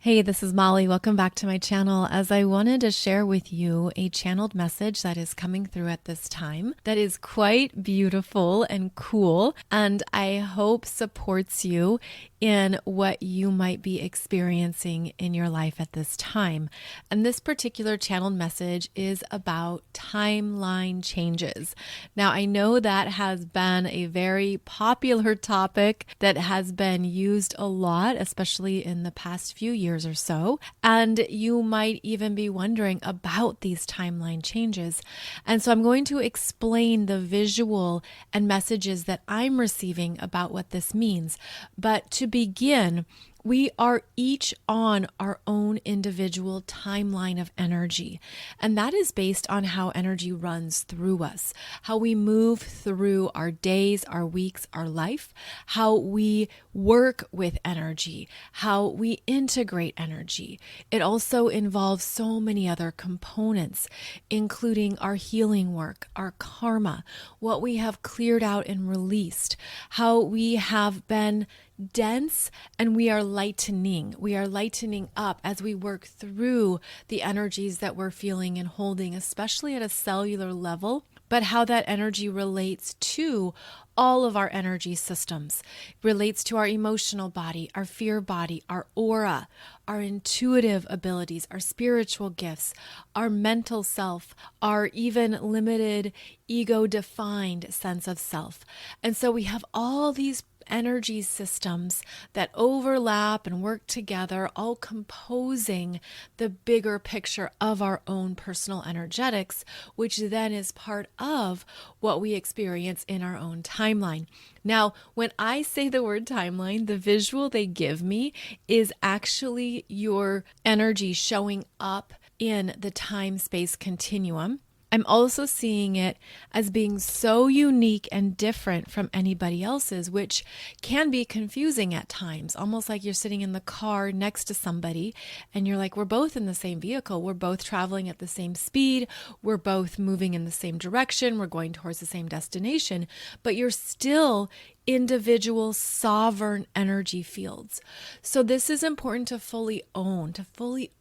Hey, this is Molly. Welcome back to my channel. As I wanted to share with you a channeled message that is coming through at this time that is quite beautiful and cool, and I hope supports you in what you might be experiencing in your life at this time. And this particular channeled message is about timeline changes. Now, I know that has been a very popular topic that has been used a lot, especially in the past few years or so. And you might even be wondering about these timeline changes. And so I'm going to explain the visual and messages that I'm receiving about what this means. But to begin, we are each on our own individual timeline of energy. And that is based on how energy runs through us, how we move through our days, our weeks, our life, how we work with energy, how we integrate energy. It also involves so many other components, including our healing work, our karma, what we have cleared out and released, how we have been dense and we are lightening. We are lightening up as we work through the energies that we're feeling and holding, especially at a cellular level, but how that energy relates to all of our energy systems, relates to our emotional body, our fear body, our aura, our intuitive abilities, our spiritual gifts, our mental self, our even limited ego-defined sense of self. And so we have all these energy systems that overlap and work together, all composing the bigger picture of our own personal energetics, which then is part of what we experience in our own timeline. Now, when I say the word timeline, the visual they give me is actually your energy showing up in the time-space continuum. I'm also seeing it as being so unique and different from anybody else's, which can be confusing at times, almost like you're sitting in the car next to somebody and you're like, we're both in the same vehicle. We're both traveling at the same speed. We're both moving in the same direction. We're going towards the same destination, but you're still individual sovereign energy fields. So this is important to fully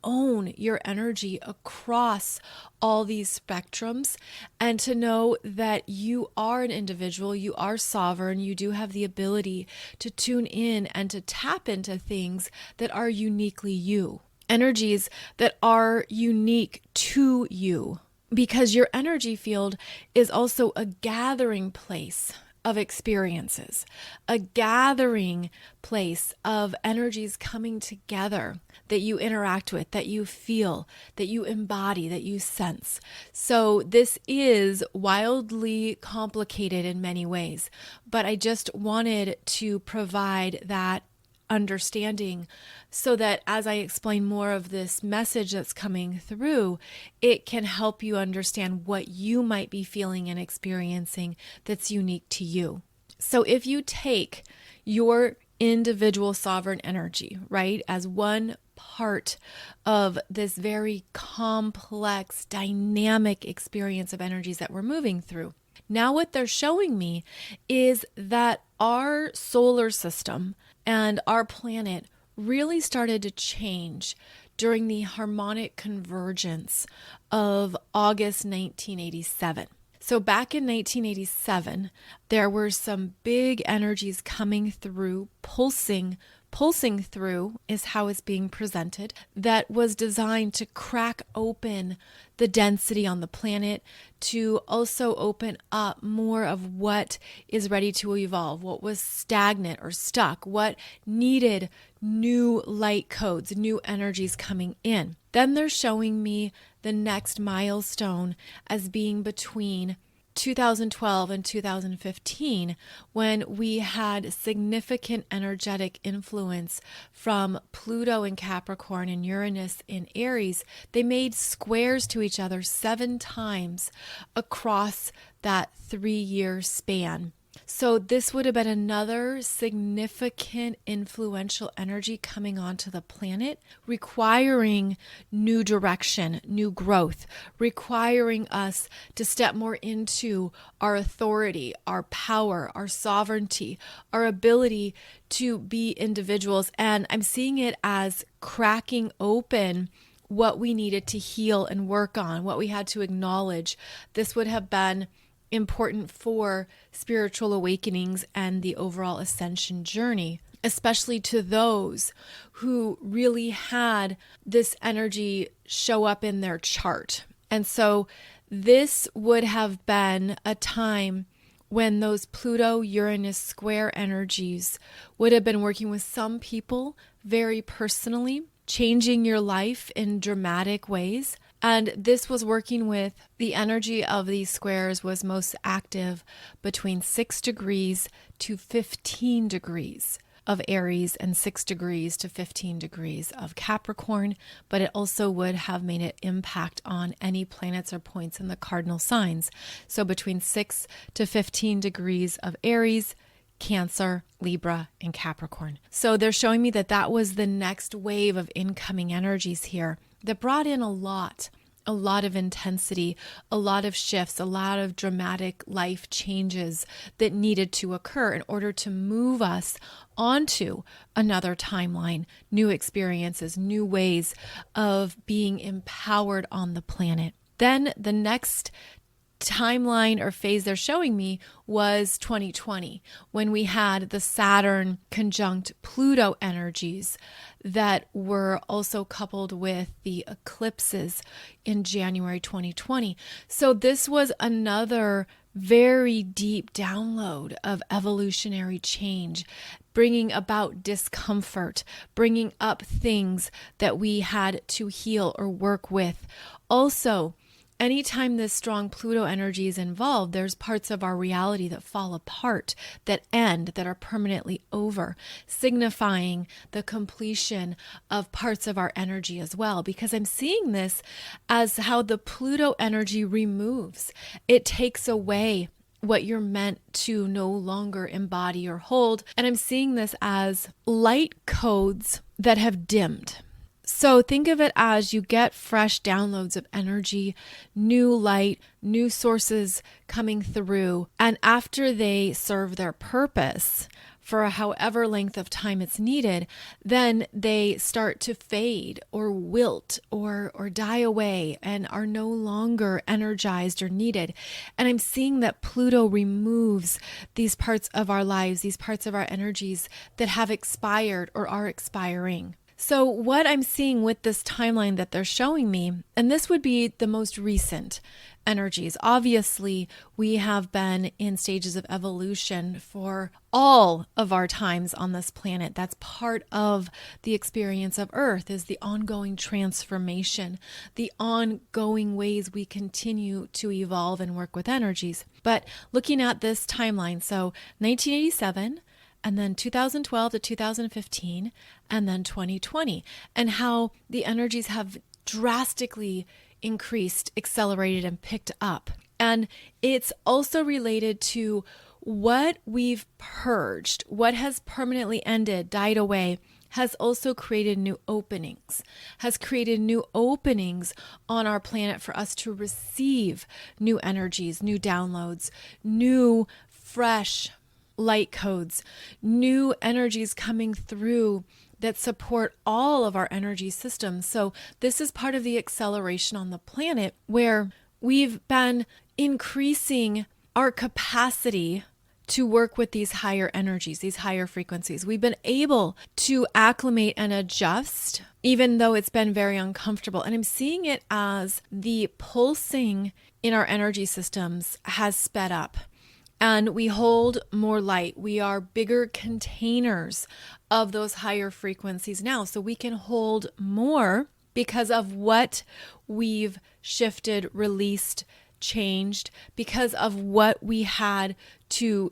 own your energy across all these spectrums, and to know that you are an individual, you are sovereign, you do have the ability to tune in and to tap into things that are uniquely you, energies that are unique to you, because your energy field is also a gathering place of experiences, a gathering place of energies coming together that you interact with, that you feel, that you embody, that you sense. So this is wildly complicated in many ways, but I just wanted to provide that understanding so that as I explain more of this message that's coming through, it can help you understand what you might be feeling and experiencing that's unique to you. So if you take your individual sovereign energy, right, as one part of this very complex, dynamic experience of energies that we're moving through, now what they're showing me is that our solar system and our planet really started to change during the Harmonic Convergence of August 1987. So back in 1987, there were some big energies coming through, pulsing through is how it's being presented, that was designed to crack open the density on the planet, to also open up more of what is ready to evolve, what was stagnant or stuck, what needed new light codes, new energies coming in. Then they're showing me the next milestone as being between 2012 and 2015, when we had significant energetic influence from Pluto in Capricorn and Uranus in Aries. They made squares to each other 7 times across that 3-year span. So this would have been another significant influential energy coming onto the planet, requiring new direction, new growth, requiring us to step more into our authority, our power, our sovereignty, our ability to be individuals. And I'm seeing it as cracking open what we needed to heal and work on, what we had to acknowledge. This would have been important for spiritual awakenings and the overall ascension journey, especially to those who really had this energy show up in their chart. And so this would have been a time when those Pluto-Uranus square energies would have been working with some people very personally, changing your life in dramatic ways. And this was working with the energy of these squares was most active between 6 degrees to 15 degrees of Aries and 6 degrees to 15 degrees of Capricorn, but it also would have made an impact on any planets or points in the cardinal signs. So between 6 to 15 degrees of Aries, Cancer, Libra, and Capricorn. So they're showing me that that was the next wave of incoming energies here that brought in a lot of intensity, a lot of shifts, a lot of dramatic life changes that needed to occur in order to move us onto another timeline, new experiences, new ways of being empowered on the planet. Then the next timeline or phase they're showing me was 2020, when we had the Saturn conjunct Pluto energies that were also coupled with the eclipses in January 2020. So this was another very deep download of evolutionary change, bringing about discomfort, bringing up things that we had to heal or work with. Also, anytime this strong Pluto energy is involved, there's parts of our reality that fall apart, that end, that are permanently over, signifying the completion of parts of our energy as well. Because I'm seeing this as how the Pluto energy removes. It takes away what you're meant to no longer embody or hold. And I'm seeing this as light codes that have dimmed. So think of it as you get fresh downloads of energy, new light, new sources coming through. And after they serve their purpose for however length of time it's needed, then they start to fade or wilt or die away and are no longer energized or needed. And I'm seeing that Pluto removes these parts of our lives, these parts of our energies that have expired or are expiring. So what I'm seeing with this timeline that they're showing me, and this would be the most recent energies. Obviously, we have been in stages of evolution for all of our times on this planet. That's part of the experience of Earth, is the ongoing transformation, the ongoing ways we continue to evolve and work with energies. But looking at this timeline, so 1987, and then 2012 to 2015, and then 2020, and how the energies have drastically increased, accelerated, and picked up. And it's also related to what we've purged, what has permanently ended, died away, has also created new openings, on our planet for us to receive new energies, new downloads, new, fresh light codes, new energies coming through that support all of our energy systems. So this is part of the acceleration on the planet, where we've been increasing our capacity to work with these higher energies, these higher frequencies. We've been able to acclimate and adjust, even though it's been very uncomfortable. And I'm seeing it as the pulsing in our energy systems has sped up. And we hold more light. We are bigger containers of those higher frequencies now. So we can hold more because of what we've shifted, released, changed, because of what we had to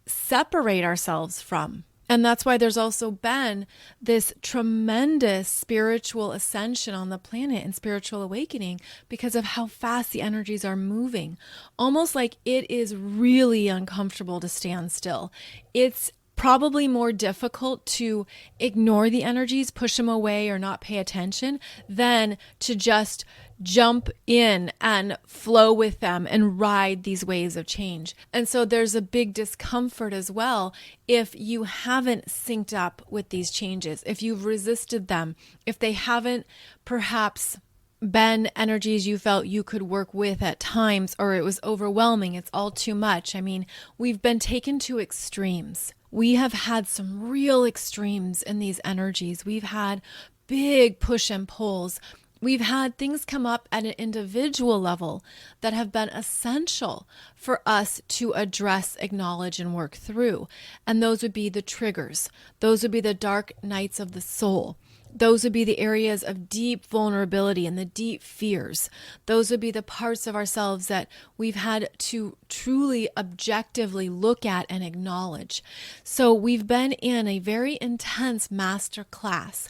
separate ourselves from. And that's why there's also been this tremendous spiritual ascension on the planet and spiritual awakening because of how fast the energies are moving. Almost like it is really uncomfortable to stand still. It's probably more difficult to ignore the energies, push them away, or not pay attention than to just jump in and flow with them and ride these waves of change. And so there's a big discomfort as well if you haven't synced up with these changes, if you've resisted them, if they haven't perhaps been energies you felt you could work with at times, or it was overwhelming, it's all too much. I mean, we've been taken to extremes. We have had some real extremes in these energies. We've had big push and pulls. We've had things come up at an individual level that have been essential for us to address, acknowledge, and work through. And those would be the triggers. Those would be the dark nights of the soul. Those would be the areas of deep vulnerability and the deep fears. Those would be the parts of ourselves that we've had to truly objectively look at and acknowledge. So we've been in a very intense master class.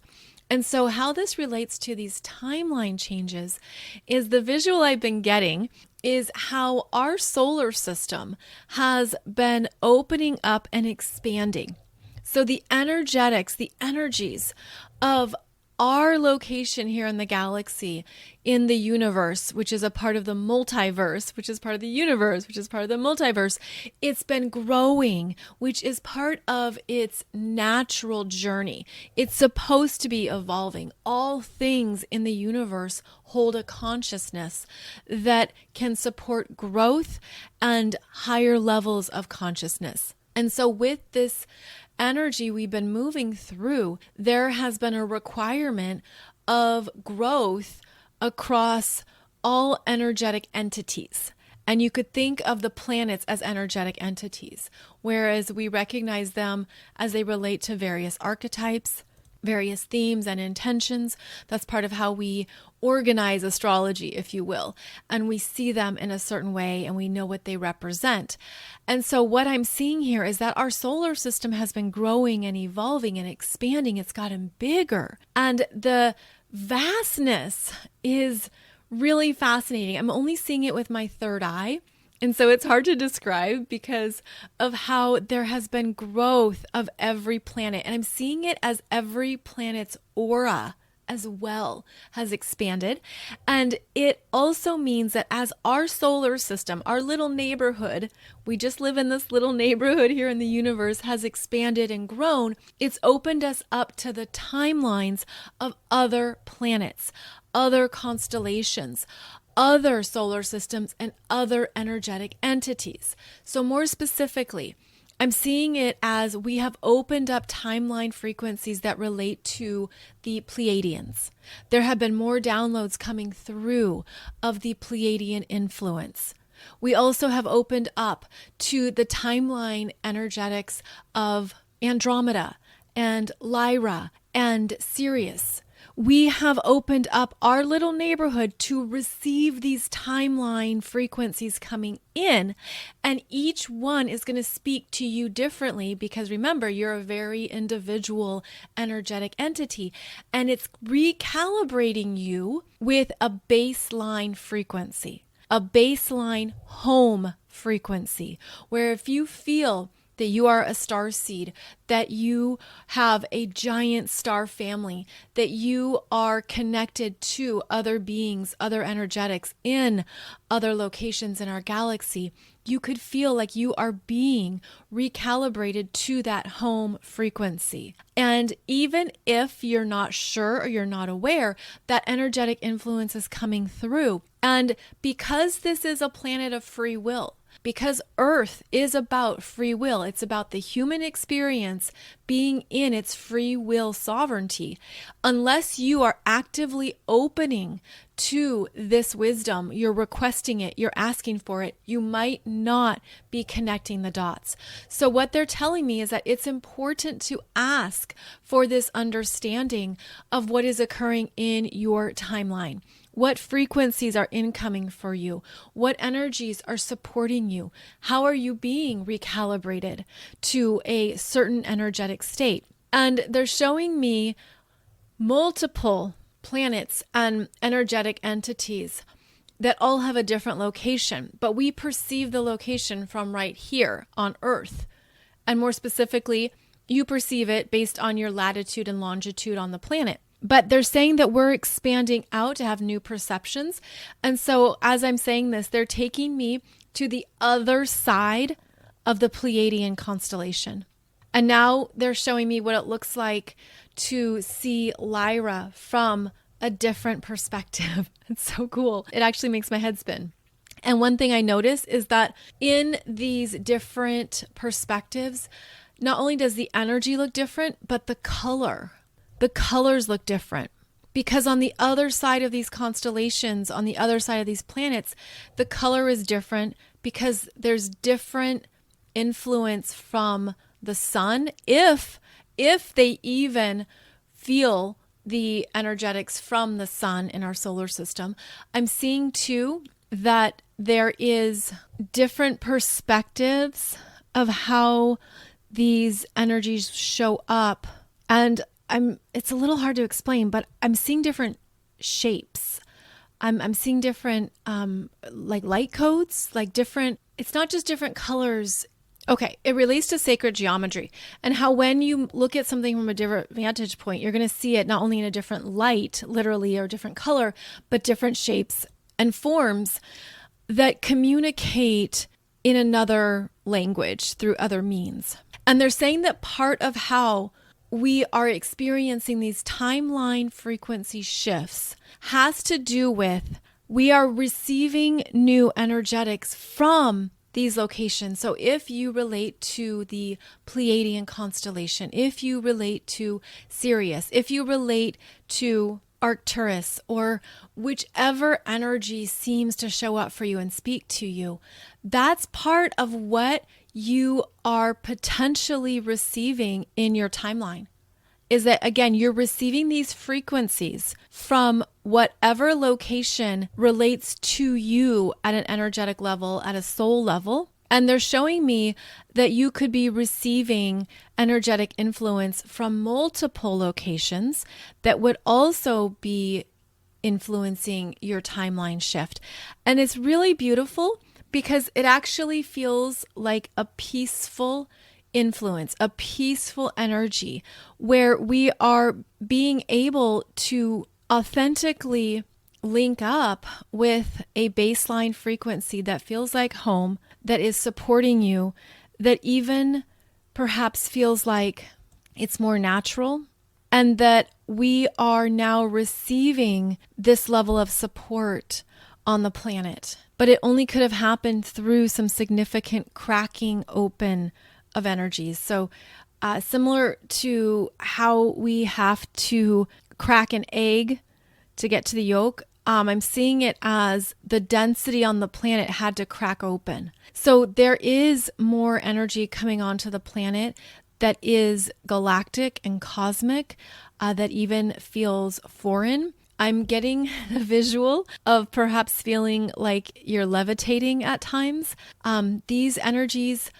And so how this relates to these timeline changes is the visual I've been getting is how our solar system has been opening up and expanding. So the energetics, the energies of our location here in the galaxy, in the universe, which is a part of the multiverse, which is part of the universe, which is part of the multiverse, it's been growing, which is part of its natural journey. It's supposed to be evolving. All things in the universe hold a consciousness that can support growth and higher levels of consciousness. And so with this energy we've been moving through, there has been a requirement of growth across all energetic entities. And you could think of the planets as energetic entities, whereas we recognize them as they relate to various archetypes, various themes and intentions. That's part of how we organize astrology, if you will. And we see them in a certain way and we know what they represent. And so what I'm seeing here is that our solar system has been growing and evolving and expanding. It's gotten bigger. And the vastness is really fascinating. I'm only seeing it with my third eye. And so it's hard to describe because of how there has been growth of every planet. And I'm seeing it as every planet's aura as well has expanded. And it also means that as our solar system, our little neighborhood, we just live in this little neighborhood here in the universe, has expanded and grown, it's opened us up to the timelines of other planets, other constellations, other solar systems, and other energetic entities. So more specifically, I'm seeing it as we have opened up timeline frequencies that relate to the Pleiadians. There have been more downloads coming through of the Pleiadian influence. We also have opened up to the timeline energetics of Andromeda and Lyra and Sirius. We have opened up our little neighborhood to receive these timeline frequencies coming in, and each one is going to speak to you differently because remember, you're a very individual energetic entity, and it's recalibrating you with a baseline frequency, a baseline home frequency, where if you feel that you are a starseed, that you have a giant star family, that you are connected to other beings, other energetics in other locations in our galaxy, you could feel like you are being recalibrated to that home frequency. And even if you're not sure or you're not aware, that energetic influence is coming through. And because this is a planet of free will, because Earth is about free will, it's about the human experience being in its free will sovereignty. Unless you are actively opening to this wisdom, you're requesting it, you're asking for it, you might not be connecting the dots. So what they're telling me is that it's important to ask for this understanding of what is occurring in your timeline. What frequencies are incoming for you? What energies are supporting you? How are you being recalibrated to a certain energetic energetic state. And they're showing me multiple planets and energetic entities that all have a different location, but we perceive the location from right here on Earth. And more specifically, you perceive it based on your latitude and longitude on the planet. But they're saying that we're expanding out to have new perceptions. And so as I'm saying this, they're taking me to the other side of the Pleiadian constellation. And now they're showing me what it looks like to see Lyra from a different perspective. It's so cool. It actually makes my head spin. And one thing I notice is that in these different perspectives, not only does the energy look different, but the colors look different. Because on the other side of these constellations, on the other side of these planets, the color is different because there's different influence from the sun, if they even feel the energetics from the sun in our solar system. I'm seeing too that there is different perspectives of how these energies show up. And it's a little hard to explain, but I'm seeing different shapes. I'm seeing different like light codes, like different, it's not just different colors. Okay, it relates to sacred geometry and how when you look at something from a different vantage point, you're going to see it not only in a different light, literally, or different color, but different shapes and forms that communicate in another language through other means. And they're saying that part of how we are experiencing these timeline frequency shifts has to do with we are receiving new energetics from these locations. So if you relate to the Pleiadian constellation, if you relate to Sirius, if you relate to Arcturus, or whichever energy seems to show up for you and speak to you, that's part of what you are potentially receiving in your timeline. Is that, again, you're receiving these frequencies from whatever location relates to you at an energetic level, at a soul level. And they're showing me that you could be receiving energetic influence from multiple locations that would also be influencing your timeline shift. And it's really beautiful because it actually feels like a peaceful influence, a peaceful energy where we are being able to authentically link up with a baseline frequency that feels like home, that is supporting you, that even perhaps feels like it's more natural, and that we are now receiving this level of support on the planet. But it only could have happened through some significant cracking open of energies. So similar to how we have to crack an egg to get to the yolk, I'm seeing it as the density on the planet had to crack open. So there is more energy coming onto the planet that is galactic and cosmic, that even feels foreign. I'm getting the visual of perhaps feeling like you're levitating at times. These energies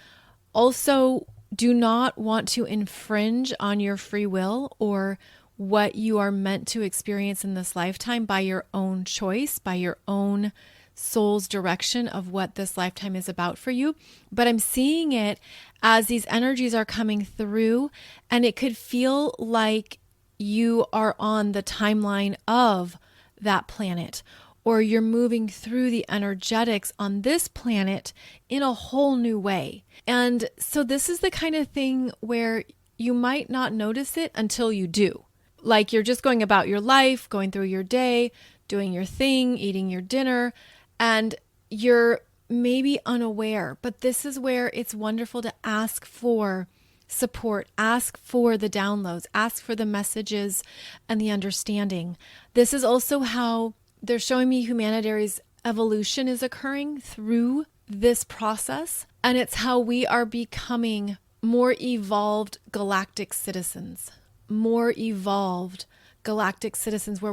also do not want to infringe on your free will or what you are meant to experience in this lifetime by your own choice, by your own soul's direction of what this lifetime is about for you. But I'm seeing it as these energies are coming through, and it could feel like you are on the timeline of that planet, or you're moving through the energetics on this planet in a whole new way. And so this is the kind of thing where you might not notice it until you do. Like you're just going about your life, going through your day, doing your thing, eating your dinner, and you're maybe unaware. But this is where it's wonderful to ask for support, ask for the downloads, ask for the messages and the understanding. This is also how they're showing me humanity's evolution is occurring through this process. And it's how we are becoming more evolved galactic citizens, where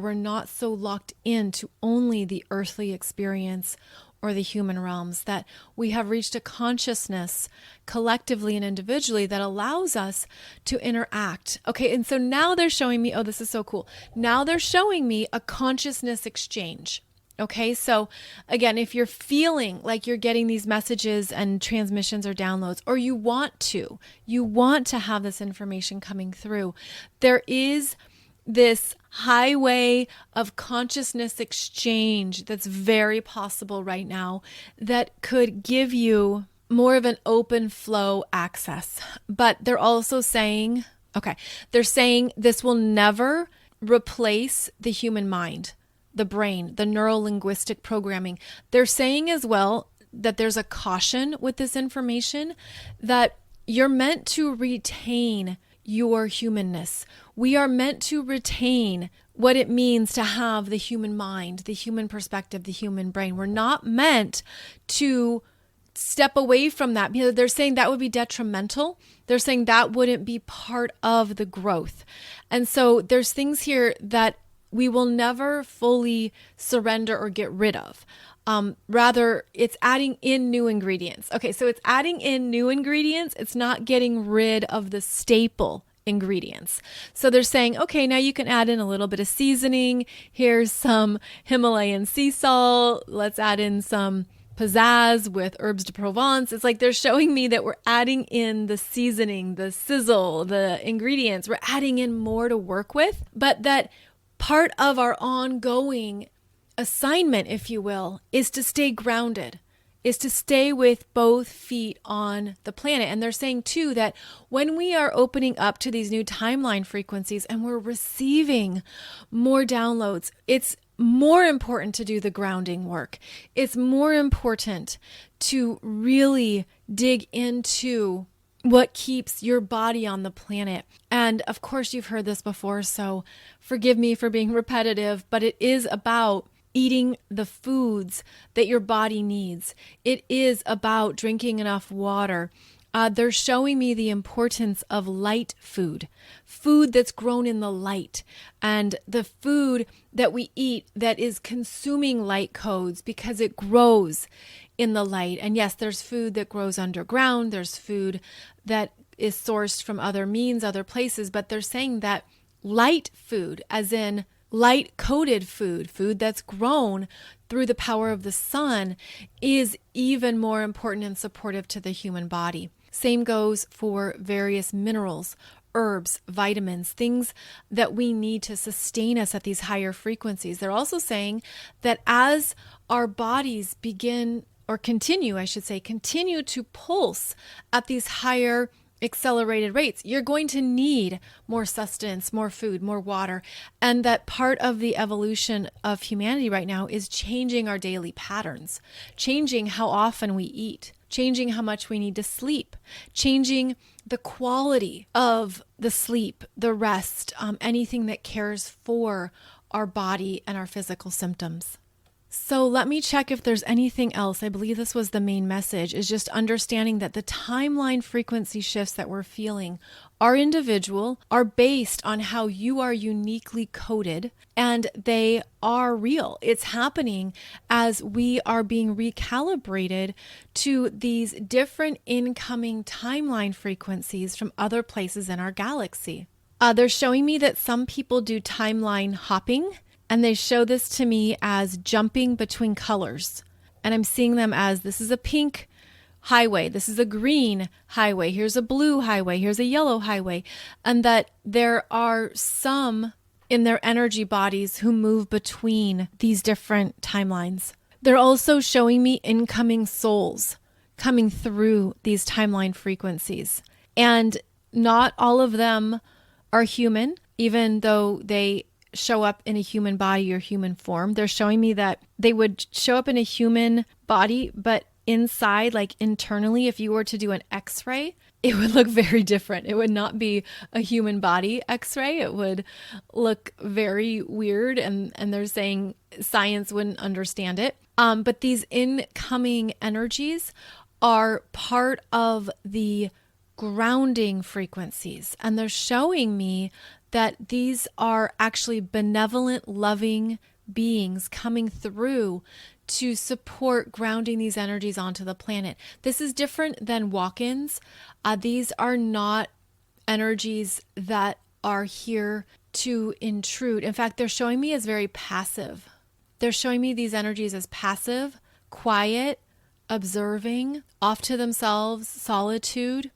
we're not so locked into only the earthly experience or the human realms, that we have reached a consciousness collectively and individually that allows us to interact. Okay, and so now they're showing me, oh, this is so cool. Now they're showing me a consciousness exchange. Okay, so again, if you're feeling like you're getting these messages and transmissions or downloads, or you want to have this information coming through, there is this highway of consciousness exchange that's very possible right now that could give you more of an open flow access. But they're also saying, they're saying this will never replace the human mind, the brain, the neuro-linguistic programming. They're saying as well that there's a caution with this information, that you're meant to retain your humanness. We are meant to retain what it means to have the human mind, the human perspective, the human brain. We're not meant to step away from that, because they're saying that would be detrimental. They're saying that wouldn't be part of the growth. And so there's things here that we will never fully surrender or get rid of. Rather, it's adding in new ingredients. Okay, so it's adding in new ingredients. It's not getting rid of the staple ingredients. So they're saying, okay, now you can add in a little bit of seasoning. Here's some Himalayan sea salt. Let's add in some pizzazz with herbs de Provence. It's like they're showing me that we're adding in the seasoning, the sizzle, the ingredients. We're adding in more to work with, but that part of our ongoing assignment, if you will, is to stay grounded, is to stay with both feet on the planet. And they're saying too that when we are opening up to these new timeline frequencies and we're receiving more downloads, it's more important to do the grounding work. It's more important to really dig into what keeps your body on the planet. And of course, you've heard this before, so forgive me for being repetitive, but it is about eating the foods that your body needs. It is about drinking enough water. They're showing me the importance of light food that's grown in the light, and the food that we eat that is consuming light codes because it grows in the light. And yes, there's food that grows underground. There's food that is sourced from other means, other places, but they're saying that light food, as in light coded food that's grown through the power of the sun, is even more important and supportive to the human body. Same goes for various minerals, herbs, vitamins, things that we need to sustain us at these higher frequencies. They're also saying that as our bodies continue to pulse at these higher accelerated rates, you're going to need more sustenance, more food, more water. And that part of the evolution of humanity right now is changing our daily patterns, changing how often we eat, changing how much we need to sleep, changing the quality of the sleep, the rest, anything that cares for our body and our physical symptoms. So let me check if there's anything else. I believe this was the main message, is just understanding that the timeline frequency shifts that we're feeling are individual, are based on how you are uniquely coded, and they are real. It's happening as we are being recalibrated to these different incoming timeline frequencies from other places in our galaxy. They're showing me that some people do timeline hopping, and they show this to me as jumping between colors. And I'm seeing them as, this is a pink highway, this is a green highway, here's a blue highway, here's a yellow highway. And that there are some in their energy bodies who move between these different timelines. They're also showing me incoming souls coming through these timeline frequencies. And not all of them are human, even though they show up in a human body or human form. They're showing me that they would show up in a human body, but inside, like internally, if you were to do an X-ray, it would look very different. It would not be a human body X-ray. It would look very weird, and they're saying science wouldn't understand it. But these incoming energies are part of the grounding frequencies, and they're showing me that these are actually benevolent, loving beings coming through to support grounding these energies onto the planet. This is different than walk-ins. These are not energies that are here to intrude. In fact, they're showing me as very passive. They're showing me these energies as passive, quiet, observing, off to themselves, solitude.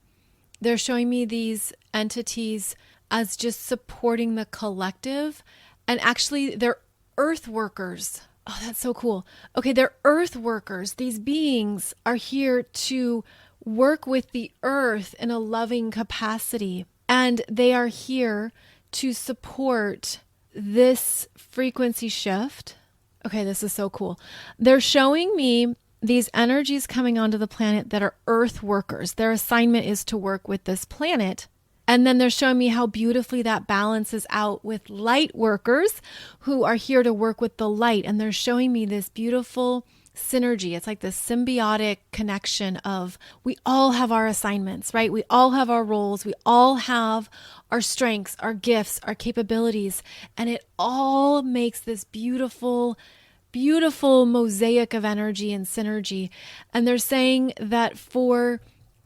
They're showing me these entities as just supporting the collective. And actually, they're Earthworkers. Oh, that's so cool. Okay, they're Earthworkers. These beings are here to work with the earth in a loving capacity. And they are here to support this frequency shift. Okay, this is so cool. They're showing me these energies coming onto the planet that are Earthworkers. Their assignment is to work with this planet. And then they're showing me how beautifully that balances out with Lightworkers, who are here to work with the light. And they're showing me this beautiful synergy. It's like this symbiotic connection of we all have our assignments, right? We all have our roles. We all have our strengths, our gifts, our capabilities. And it all makes this beautiful mosaic of energy and synergy. And they're saying that for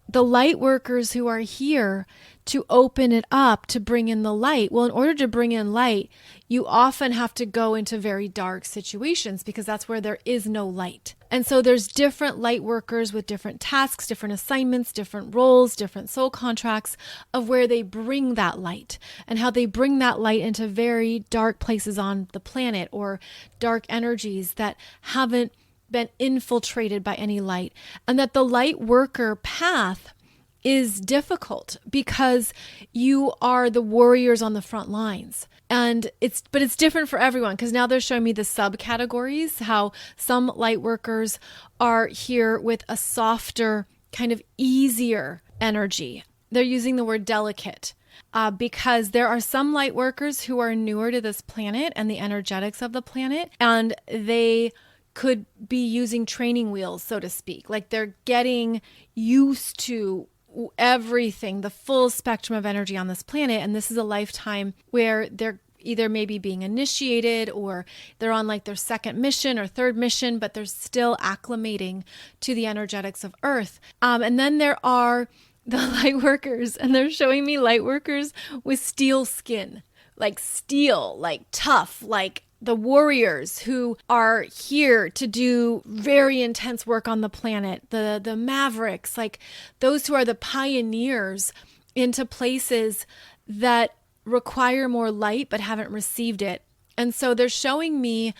the light workers who are here to open it up, to bring in the light. Well, in order to bring in light, you often have to go into very dark situations because that's where there is no light. And so there's different light workers with different tasks, different assignments, different roles, different soul contracts of where they bring that light and how they bring that light into very dark places on the planet or dark energies that haven't been infiltrated by any light. And that the light worker path is difficult because you are the warriors on the front lines. And it's different for everyone because now they're showing me the subcategories, how some light workers are here with a softer, kind of easier energy. They're using the word delicate because there are some light workers who are newer to this planet and the energetics of the planet, and they could be using training wheels, so to speak. Like they're getting used to everything, the full spectrum of energy on this planet. And this is a lifetime where they're either maybe being initiated or they're on like their second mission or third mission, but they're still acclimating to the energetics of Earth. And then there are the light workers, and they're showing me light workers with steel skin, like steel, like tough, like the warriors who are here to do very intense work on the planet, the mavericks, like those who are the pioneers into places that require more light but haven't received it. And so they're showing me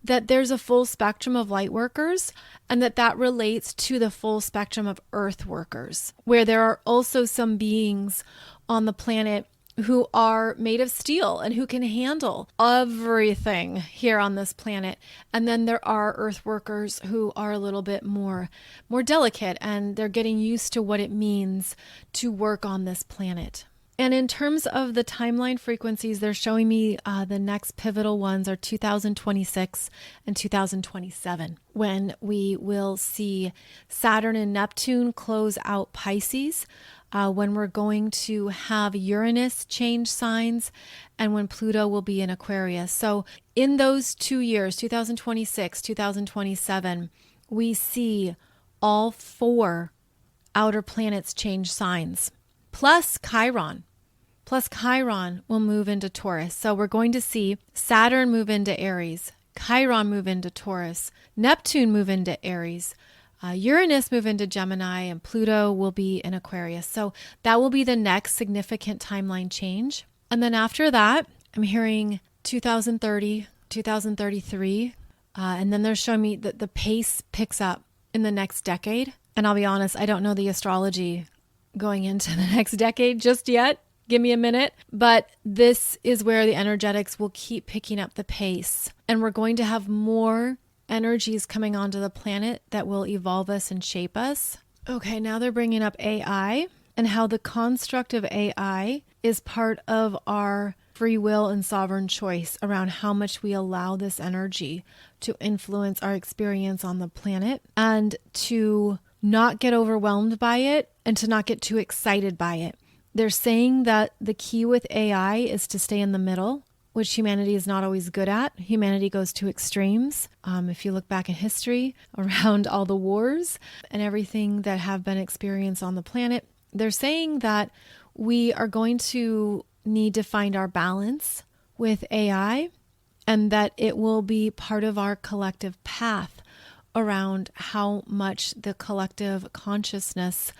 that there's a full spectrum of light workers and that relates to the full spectrum of earth workers, where there are also some beings on the planet who are made of steel and who can handle everything here on this planet. And then there are earth workers who are a little bit more delicate, and they're getting used to what it means to work on this planet. And in terms of the timeline frequencies, they're showing me the next pivotal ones are 2026 and 2027, when we will see Saturn and Neptune close out Pisces, when we're going to have Uranus change signs, and when Pluto will be in Aquarius. So in those 2 years, 2026, 2027, we see all 4 outer planets change signs, plus Chiron. Plus Chiron will move into Taurus. So we're going to see Saturn move into Aries, Chiron move into Taurus, Neptune move into Aries, Uranus move into Gemini, and Pluto will be in Aquarius. So that will be the next significant timeline change. And then after that, I'm hearing 2030, 2033. And then they're showing me that the pace picks up in the next decade. And I'll be honest, I don't know the astrology going into the next decade just yet. Give me a minute. But this is where the energetics will keep picking up the pace. And we're going to have more energies coming onto the planet that will evolve us and shape us. Okay, now they're bringing up AI and how the construct of AI is part of our free will and sovereign choice around how much we allow this energy to influence our experience on the planet, and to not get overwhelmed by it and to not get too excited by it. They're saying that the key with AI is to stay in the middle, which humanity is not always good at. Humanity goes to extremes. If you look back in history around all the wars and everything that have been experienced on the planet, they're saying that we are going to need to find our balance with AI, and that it will be part of our collective path around how much the collective consciousness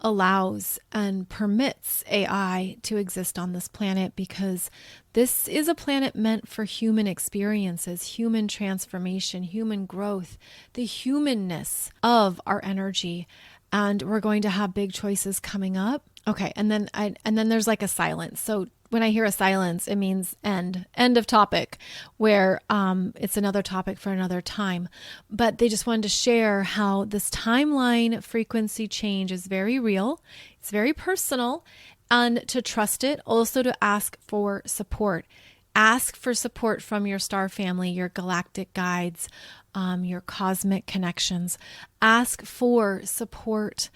allows and permits AI to exist on this planet, because this is a planet meant for human experiences, human transformation, human growth, the humanness of our energy. And we're going to have big choices coming up. Okay, and then there's like a silence. So when I hear a silence, it means end of topic, where it's another topic for another time. But they just wanted to share how this timeline frequency change is very real. It's very personal, and to trust it, also to ask for support. Ask for support from your star family, your galactic guides, your cosmic connections. Ask for support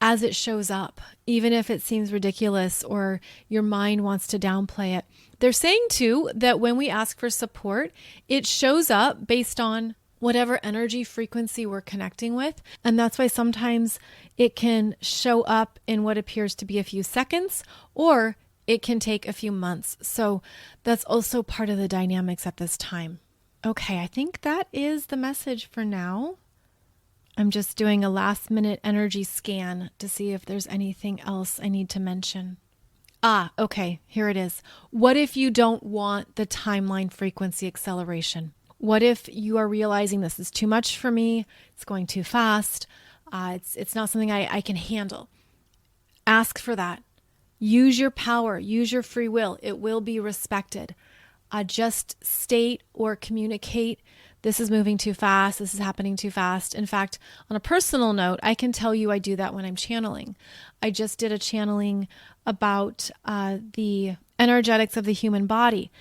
as it shows up, even if it seems ridiculous or your mind wants to downplay it. They're saying too that when we ask for support, it shows up based on whatever energy frequency we're connecting with. And that's why sometimes it can show up in what appears to be a few seconds, or it can take a few months. So that's also part of the dynamics at this time. Okay, I think that is the message for now. I'm just doing a last minute energy scan to see if there's anything else I need to mention. Okay, here it is. What if you don't want the timeline frequency acceleration? What if you are realizing this is too much for me? It's going too fast. It's not something I can handle. Ask for that. Use your power. Use your free will. It will be respected. Just state or communicate, this is moving too fast. This is happening too fast. In fact, on a personal note, I can tell you I do that when I'm channeling. I just did a channeling about the energetics of the human body,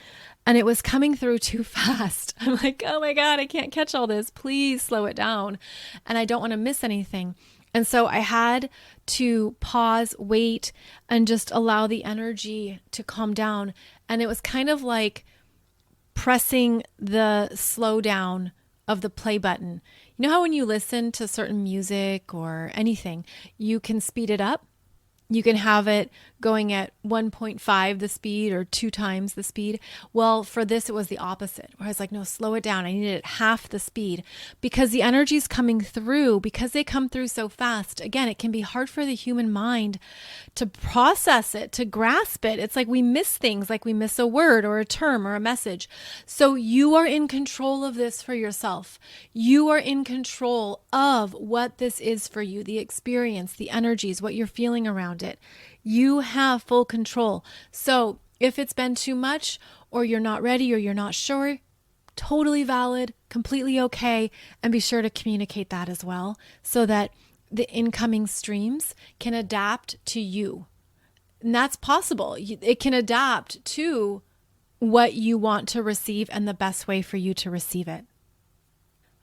and it was coming through too fast. I'm like, oh my God, I can't catch all this. Please slow it down. And I don't want to miss anything. And so I had to pause, wait, and just allow the energy to calm down. And it was kind of like pressing the slow down of the play button. You know how when you listen to certain music or anything, you can speed it up? You can have it going at 1.5 the speed or 2 times the speed. Well, for this, it was the opposite, where I was like, no, slow it down. I need it at half the speed, because the energy's coming through, because they come through so fast. Again, it can be hard for the human mind to process it, to grasp it. It's like we miss things, like we miss a word or a term or a message. So you are in control of this for yourself. You are in control of what this is for you, the experience, the energies, what you're feeling around it. You have full control. So if it's been too much, or you're not ready, or you're not sure, totally valid, completely okay. And be sure to communicate that as well, so that the incoming streams can adapt to you. And that's possible. It can adapt to what you want to receive and the best way for you to receive it.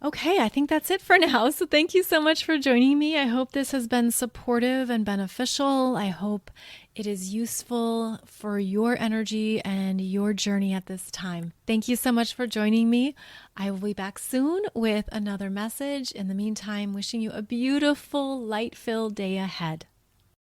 Okay, I think that's it for now. So thank you so much for joining me. I hope this has been supportive and beneficial. I hope it is useful for your energy and your journey at this time. Thank you so much for joining me. I will be back soon with another message. In the meantime, wishing you a beautiful, light-filled day ahead.